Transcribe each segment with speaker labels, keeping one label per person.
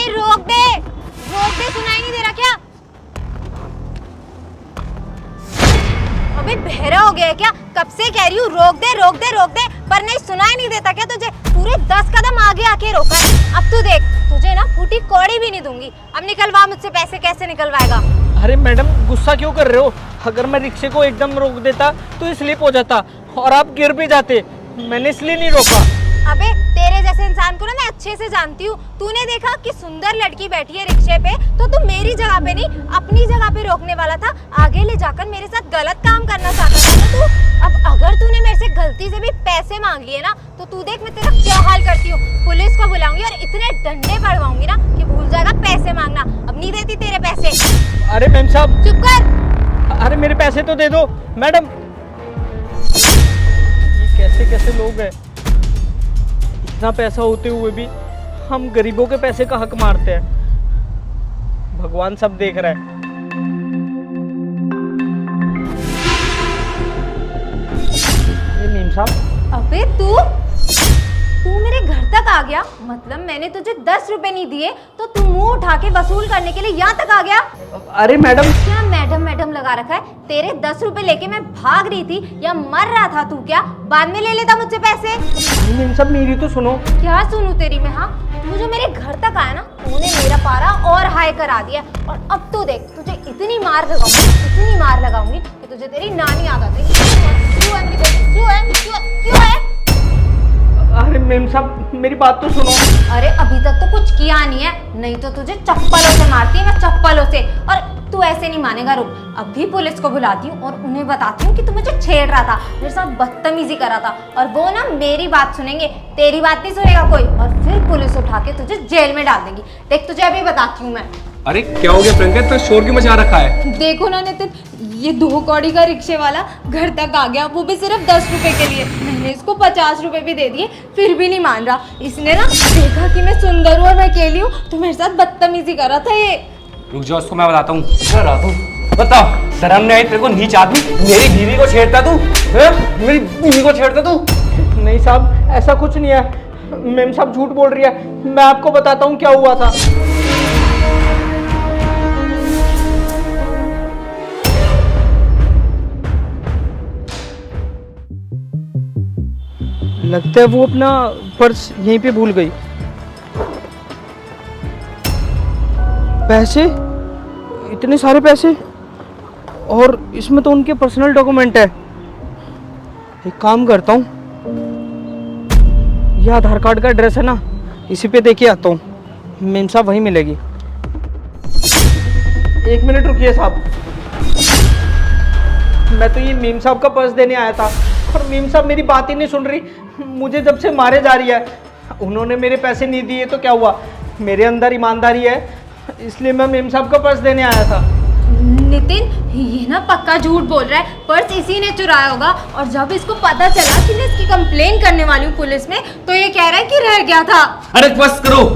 Speaker 1: अबे रोक दे, सुनाई नहीं दे रहा क्या? अबे बहरा हो गया है क्या? कब से कह रही हूँ रोक दे, पर नहीं, सुनाई नहीं देता क्या तुझे? पूरे 10 कदम आगे आके रोका है। अब तू देख, तुझे ना फूटी कौड़ी भी नहीं दूंगी। अब निकलवा मुझसे पैसे। कैसे निकलवाएगा?
Speaker 2: अरे मैडम, गुस्सा क्यों कर रहे हो? अगर मैं रिक्शे को एकदम रोक देता तो ये स्लिप हो जाता और आप गिर भी जाते। मैंने इसलिए नहीं रोका।
Speaker 1: अबे तेरे जैसे इंसान को ना मैं अच्छे से जानती हूँ। तूने देखा कि सुंदर लड़की बैठी है रिक्शे पे, तो तू मेरी जगह पे नहीं अपनी जगह पे रोकने वाला था। आगे ले जाकर मेरे साथ गलत काम करना चाहता था ना तू। अब अगर तूने मेरे से गलती से भी पैसे मांग लिए ना, तो तू देख मैं तेरा क्या हाल करती हूँ। पुलिस को बुलाऊंगी और इतने डंडे पड़वाऊंगी ना कि भूल जाएगा पैसे मांगना। अब नहीं देती तेरे पैसे।
Speaker 2: अरे मैम साहब,
Speaker 1: चुप कर।
Speaker 2: अरे मेरे पैसे तो दे दो मैडम। ये कैसे कैसे लोग हैं, इतना पैसा होते हुए भी हम गरीबों के पैसे का हक मारते हैं। भगवान सब देख रहा है। ये मीम साहब।
Speaker 1: अबे तू मेरे घर तक आ गया? मतलब मैंने तुझे 10 रुपए नहीं दिए तो तू मुंह उठा के वसूल करने के लिए यहाँ तक आ गया?
Speaker 2: अरे मैडम,
Speaker 1: क्या मैडम लगा रखा है? तेरे 10 रुपए लेके मैं भाग रही थी या मर रहा था तू? क्या बाद में ले लेता मुझसे पैसे?
Speaker 2: मीम साहब मेरी तो सुनो।
Speaker 1: क्या सुनूं तेरी मैं? हाँ, तू जो मेरे घर तक आया ना, तूने मेरा पारा और हाई करा दिया। और अब तो देख, तुझे इतनी मार लगाऊंगी कि तुझे तेरी नानी याद आ जाएगी। क्यों है?
Speaker 2: अरे मेम साहब मेरी बात तो सुनो।
Speaker 1: अरे अभी तक तो कुछ किया नहीं है, नहीं तो तुझे चप्पलों से मारती है मैं, चप्पलों से। और तू ऐसे नहीं मानेगा, रुक। अभी पुलिस को बुलाती हूँ और उन्हें बताती हूँ कि तू मुझे छेड़ रहा था, मेरे साथ बदतमीजी कर रहा था। और वो ना मेरी बात सुनेंगे, तेरी बात नहीं सुनेगा कोई। और फिर पुलिस उठा के तुझे जेल में डाल देगी। देख तुझे अभी बताती हूँ मैं।
Speaker 3: अरे क्या हो गया प्रियंका, तो शोर क्यों मचा रखा है?
Speaker 1: देखो ना नितिन, ये 2 कौड़ी का रिक्शे वाला घर तक आ गया, वो भी सिर्फ 10 रुपए के लिए। मैंने इसको 50 रुपए भी दे दिए, फिर भी नहीं मान रहा। इसने ना देखा कि मैं सुंदर हूँ और मैं अकेली हूँ, तो मेरे साथ बदतमीजी कर रहा था ये।
Speaker 3: रुक जाओ, उसको मैं बताता हूँ। बताओ, शर्म नहीं आई तेरे को? नीच आदमी, मेरी बीवी को छेड़ता तू? मेरी बीवी को छेड़ता तू?
Speaker 2: नहीं साहब, ऐसा कुछ नहीं है। मेम साहब झूठ बोल रही है। मैं आपको बताता हूँ क्या हुआ था। लगता है वो अपना पर्स यहीं पे भूल गई। पैसे, इतने सारे पैसे, और इसमें तो उनके पर्सनल डॉक्यूमेंट है। एक काम करता हूँ, यह आधार कार्ड का एड्रेस है ना, इसी पे देके आता हूँ। मेम साहब वहीं मिलेगी। 1 मिनट रुकिए साहब। मैं तो ये मेम साहब का पर्स देने आया था और मेम साहब मेरी बात ही नहीं सुन रही, मुझे जब से मारे जा रही है। उन्होंने मेरे पैसे नहीं दिए तो क्या हुआ, मेरे अंदर ईमानदारी है, इसलिए मैं मेम साहब का पर्स देने आया था।
Speaker 1: नितिन, ये ना पक्का झूठ बोल रहा है। पर्स इसी ने चुराया होगा, और जब इसको पता चला कि मैं इसकी कंप्लेन करने वाली हूँ पुलिस में, तो ये कह रहा है कि रह गया था।
Speaker 3: अरे बस करो,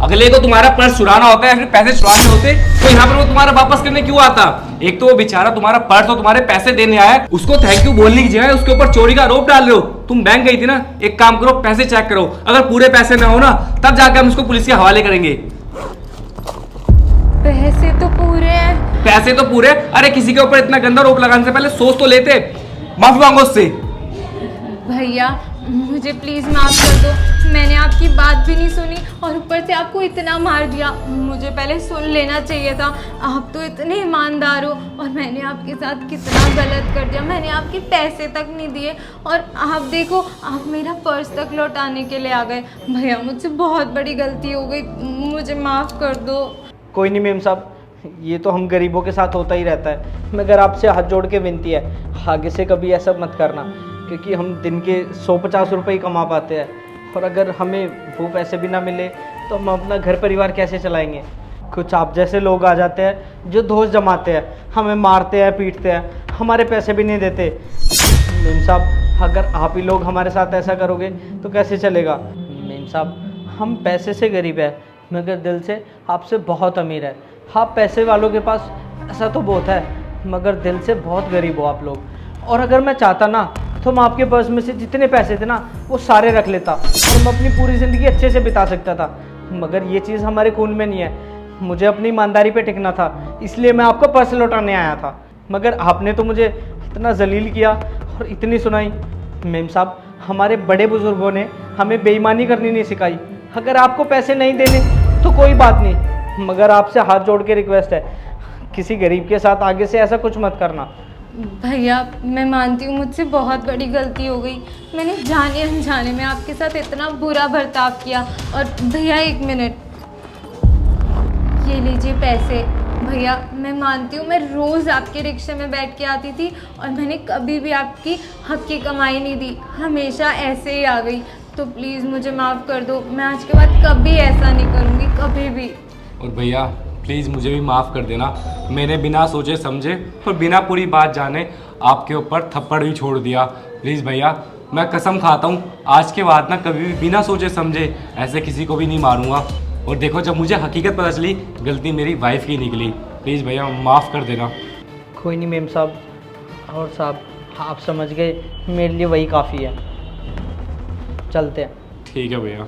Speaker 3: अगले को तुम्हारा पर्स चुराना होता है या फिर पैसे चुराने होते तो यहाँ पर वो तुम्हारा वापस करने क्यों आता? एक तो वो बेचारा तुम्हारा पर्स और तुम्हारे पैसे देने आया है, उसको थैंक यू बोलने की जगह उसके ऊपर चोरी का आरोप डाल रहे हो। तुम बैंक गई थी ना, एक काम करो, पैसे चेक करो। अगर पूरे पैसे ना हो ना, तब जाकर हम उसको पुलिस के हवाले करेंगे।
Speaker 1: पैसे तो पूरे हैं।
Speaker 3: पैसे तो पूरे? अरे किसी के ऊपर इतना गंदा आरोप लगाने से पहले सोच तो लेते। माफी मांगो उससे।
Speaker 1: भैया मुझे प्लीज माफ कर दो, मैंने आपकी बात भी नहीं सुनी और ऊपर से आपको इतना मार दिया। मुझे पहले सुन लेना चाहिए था। आप तो इतने ईमानदार हो और मैंने आपके साथ कितना गलत कर दिया। मैंने आपके पैसे तक नहीं दिए और आप देखो, आप मेरा पर्स तक लौटाने के लिए आ गए। भैया मुझसे बहुत बड़ी गलती हो गई, मुझे माफ़ कर दो।
Speaker 2: कोई नहीं मेम साहब, ये तो हम गरीबों के साथ होता ही रहता है, मगर आपसे हाथ जोड़ के विनती है, आगे से कभी ऐसा मत करना, क्योंकि हम दिन के 150 रुपये ही कमा पाते हैं और अगर हमें वो पैसे भी ना मिले तो हम अपना घर परिवार कैसे चलाएंगे। कुछ आप जैसे लोग आ जाते हैं जो दोष जमाते हैं, हमें मारते हैं, पीटते हैं, हमारे पैसे भी नहीं देते। मेम साहब, अगर आप ही लोग हमारे साथ ऐसा करोगे तो कैसे चलेगा। मेम साहब, हम पैसे से गरीब है मगर दिल से आपसे बहुत अमीर है। आप पैसे वालों के पास ऐसा तो बहुत है मगर दिल से बहुत गरीब हो आप लोग। और अगर मैं चाहता ना तो मैं आपके पर्स में से जितने पैसे थे ना वो सारे रख लेता और मैं अपनी पूरी ज़िंदगी अच्छे से बिता सकता था, मगर ये चीज़ हमारे खून में नहीं है। मुझे अपनी ईमानदारी पे टिकना था, इसलिए मैं आपका पर्स लौटाने आया था। मगर आपने तो मुझे इतना जलील किया और इतनी सुनाई। मेम साहब, हमारे बड़े बुजुर्गों ने हमें बेईमानी करनी नहीं सिखाई। अगर आपको पैसे नहीं देने तो कोई बात नहीं, मगर आपसे हाथ जोड़ के रिक्वेस्ट है, किसी गरीब के साथ आगे से ऐसा कुछ मत करना।
Speaker 1: भैया मैं मानती हूँ मुझसे बहुत बड़ी गलती हो गई। मैंने जाने अनजाने में आपके साथ इतना बुरा बर्ताव किया। और भैया 1 मिनट, ये लीजिए पैसे। भैया मैं मानती हूँ मैं रोज़ आपके रिक्शे में बैठ के आती थी और मैंने कभी भी आपकी हक की कमाई नहीं दी, हमेशा ऐसे ही आ गई। तो प्लीज़ मुझे माफ़ कर दो, मैं आज के बाद कभी ऐसा नहीं करूँगी, कभी भी।
Speaker 3: और भैया प्लीज़ मुझे भी माफ़ कर देना, मैंने बिना सोचे समझे और बिना पूरी बात जाने आपके ऊपर थप्पड़ भी छोड़ दिया। प्लीज़ भैया, मैं कसम खाता हूँ आज के बाद ना कभी भी बिना सोचे समझे ऐसे किसी को भी नहीं मारूंगा। और देखो, जब मुझे हकीकत पता चली गलती मेरी वाइफ की निकली। प्लीज़ भैया माफ़ कर देना।
Speaker 2: कोई नहीं मेम साहब, और साहब आप समझ गए, मेरे लिए वही काफ़ी है। चलते हैं।
Speaker 3: ठीक है भैया।